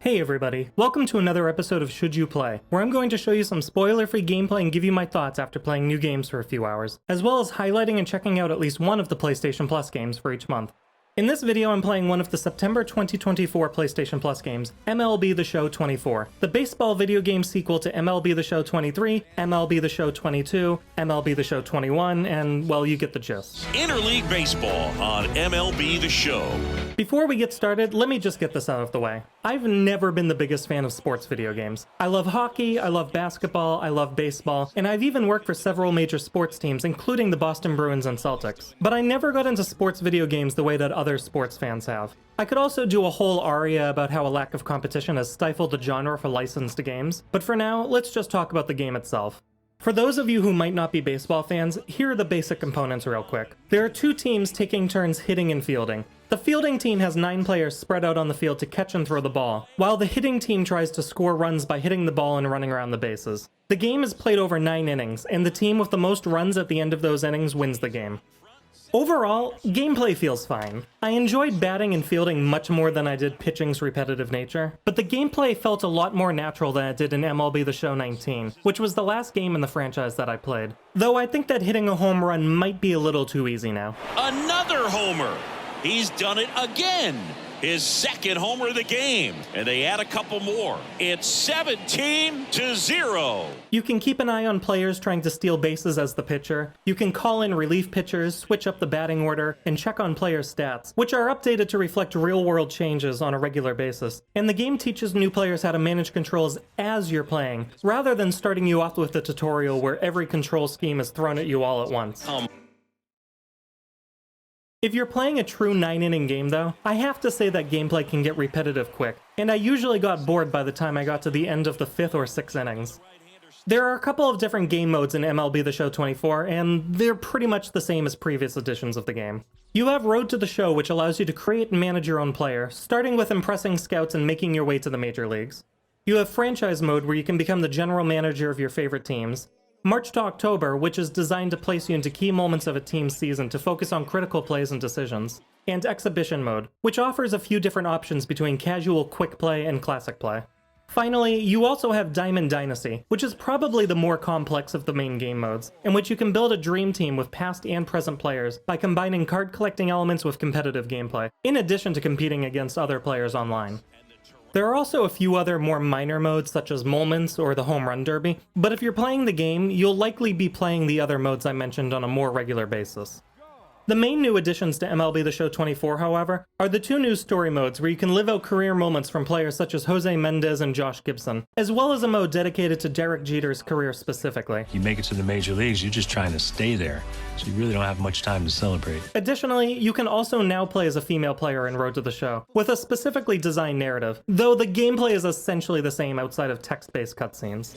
Hey everybody, welcome to another episode of Should You Play, where I'm going to show you some spoiler-free gameplay and give you my thoughts after playing new games for a few hours, as well as highlighting and checking out at least one of the PlayStation Plus games for each month. In this video, I'm playing one of the September 2024 PlayStation Plus games, MLB The Show 24, the baseball video game sequel to MLB The Show 23, MLB The Show 22, MLB The Show 21, and, well, you get the gist. Interleague Baseball on MLB The Show. Before we get started, let me just get this out of the way. I've never been the biggest fan of sports video games. I love hockey, I love basketball, I love baseball, and I've even worked for several major sports teams, including the Boston Bruins and Celtics. But I never got into sports video games the way that other sports fans have. I could also do a whole aria about how a lack of competition has stifled the genre for licensed games, but for now, let's just talk about the game itself. For those of you who might not be baseball fans, here are the basic components real quick. There are two teams taking turns hitting and fielding. The fielding team has 9 players spread out on the field to catch and throw the ball, while the hitting team tries to score runs by hitting the ball and running around the bases. The game is played over 9 innings, and the team with the most runs at the end of those innings wins the game. Overall, gameplay feels fine. I enjoyed batting and fielding much more than I did pitching's repetitive nature, but the gameplay felt a lot more natural than it did in MLB The Show 19, which was the last game in the franchise that I played. Though I think that hitting a home run might be a little too easy now. Another homer. He's done it again. His second homer of the game. And they add a couple more. It's 17-0. You can keep an eye on players trying to steal bases as the pitcher. You can call in relief pitchers, switch up the batting order, and check on players' stats, which are updated to reflect real-world changes on a regular basis. And the game teaches new players how to manage controls as you're playing, rather than starting you off with a tutorial where every control scheme is thrown at you all at once. If you're playing a true 9-inning game though, I have to say that gameplay can get repetitive quick, and I usually got bored by the time I got to the end of the 5th or 6th innings. There are a couple of different game modes in MLB The Show 24, and they're pretty much the same as previous editions of the game. You have Road to the Show, which allows you to create and manage your own player, starting with impressing scouts and making your way to the major leagues. You have Franchise Mode, where you can become the general manager of your favorite teams. March to October, which is designed to place you into key moments of a team's season to focus on critical plays and decisions. And Exhibition Mode, which offers a few different options between casual quick play and classic play. Finally, you also have Diamond Dynasty, which is probably the more complex of the main game modes, in which you can build a dream team with past and present players by combining card collecting elements with competitive gameplay, in addition to competing against other players online. There are also a few other more minor modes such as Moments or the Home Run Derby, but if you're playing the game, you'll likely be playing the other modes I mentioned on a more regular basis. The main new additions to MLB The Show 24, however, are the 2 new story modes where you can live out career moments from players such as Jose Mendez and Josh Gibson, as well as a mode dedicated to Derek Jeter's career specifically. You make it to the major leagues, you're just trying to stay there, so you really don't have much time to celebrate. Additionally, you can also now play as a female player in Road to the Show, with a specifically designed narrative, though the gameplay is essentially the same outside of text-based cutscenes.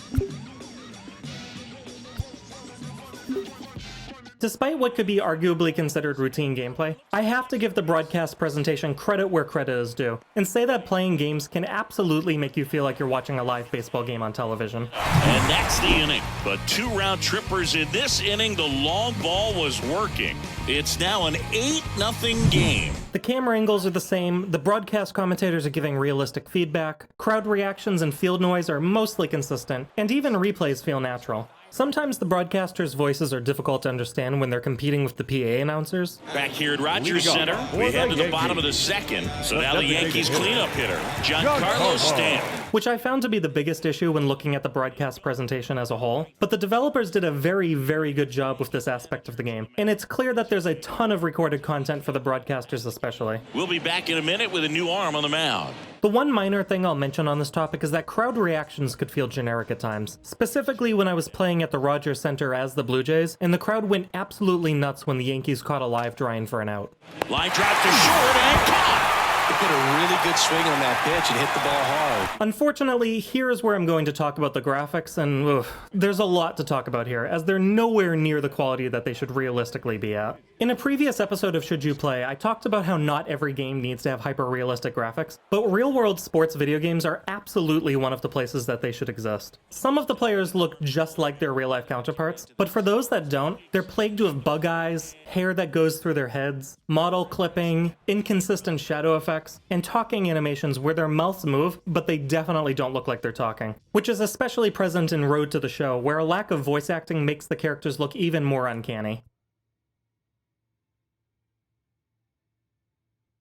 Despite what could be arguably considered routine gameplay, I have to give the broadcast presentation credit where credit is due, and say that playing games can absolutely make you feel like you're watching a live baseball game on television. And that's the inning. But 2 round trippers in this inning. The long ball was working. It's now an 8-0 game. The camera angles are the same, the broadcast commentators are giving realistic feedback, crowd reactions and field noise are mostly consistent, and even replays feel natural. Sometimes the broadcasters' voices are difficult to understand when they're competing with the PA announcers. Back here at Rogers Center, we head to the bottom of the 2nd. So now the Yankees cleanup hitter, Giancarlo Stanton. Which I found to be the biggest issue when looking at the broadcast presentation as a whole, but the developers did a very, very good job with this aspect of the game, and it's clear that there's a ton of recorded content for the broadcasters especially. We'll be back in a minute with a new arm on the mound. The one minor thing I'll mention on this topic is that crowd reactions could feel generic at times, specifically when I was playing at the Rogers Center as the Blue Jays, and the crowd went absolutely nuts when the Yankees caught a live drawing for an out. Line drive to short and caught. He put a really good swing on that pitch and hit the ball hard. Unfortunately, here's where I'm going to talk about the graphics, and there's a lot to talk about here, as they're nowhere near the quality that they should realistically be at. In a previous episode of Should You Play, I talked about how not every game needs to have hyper-realistic graphics, but real-world sports video games are absolutely one of the places that they should exist. Some of the players look just like their real-life counterparts, but for those that don't, they're plagued with bug eyes, hair that goes through their heads, model clipping, inconsistent shadow effects, effects, and talking animations where their mouths move, but they definitely don't look like they're talking. Which is especially present in Road to the Show, where a lack of voice acting makes the characters look even more uncanny.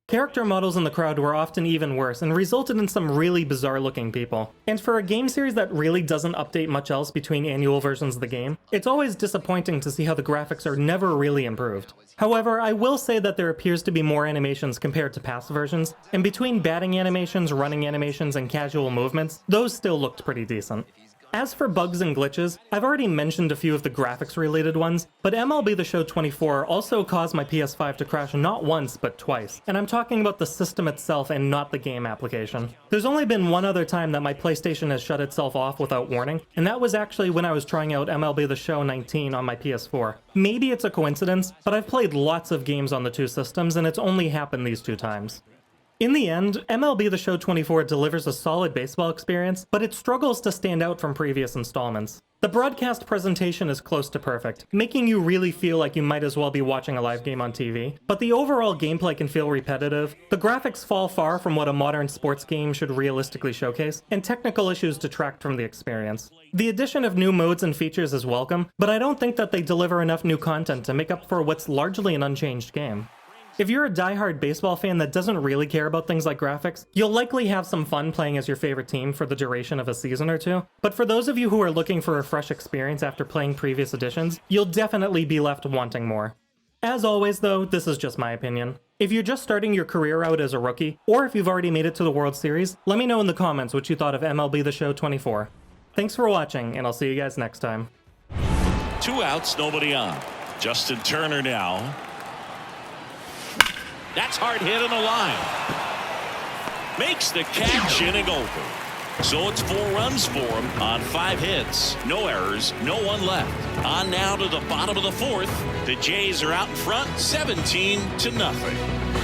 Character models in the crowd were often even worse and resulted in some really bizarre looking people. And for a game series that really doesn't update much else between annual versions of the game, it's always disappointing to see how the graphics are never really improved. However, I will say that there appears to be more animations compared to past versions, and between batting animations, running animations, and casual movements, those still looked pretty decent. As for bugs and glitches, I've already mentioned a few of the graphics related ones, but MLB The Show 24 also caused my PS5 to crash not once, but twice. And I'm talking about the system itself and not the game application. There's only been one other time that my PlayStation has shut itself off without warning, and that was actually when I was trying out MLB The Show 19 on my PS4. Maybe it's a coincidence, but I've played lots of games on the two systems and it's only happened these two times. In the end, MLB The Show 24 delivers a solid baseball experience, but it struggles to stand out from previous installments. The broadcast presentation is close to perfect, making you really feel like you might as well be watching a live game on TV, but the overall gameplay can feel repetitive, the graphics fall far from what a modern sports game should realistically showcase, and technical issues detract from the experience. The addition of new modes and features is welcome, but I don't think that they deliver enough new content to make up for what's largely an unchanged game. If you're a diehard baseball fan that doesn't really care about things like graphics, you'll likely have some fun playing as your favorite team for the duration of a season or two. But for those of you who are looking for a fresh experience after playing previous editions, you'll definitely be left wanting more. As always though, this is just my opinion. If you're just starting your career out as a rookie, or if you've already made it to the World Series, let me know in the comments what you thought of MLB The Show 24. Thanks for watching, and I'll see you guys next time. 2 outs, nobody on. Justin Turner now. That's hard hit on the line. Makes the catch, inning over. So it's 4 runs for him on 5 hits. No errors, no one left. On now to the bottom of the 4th. The Jays are out in front, 17-0.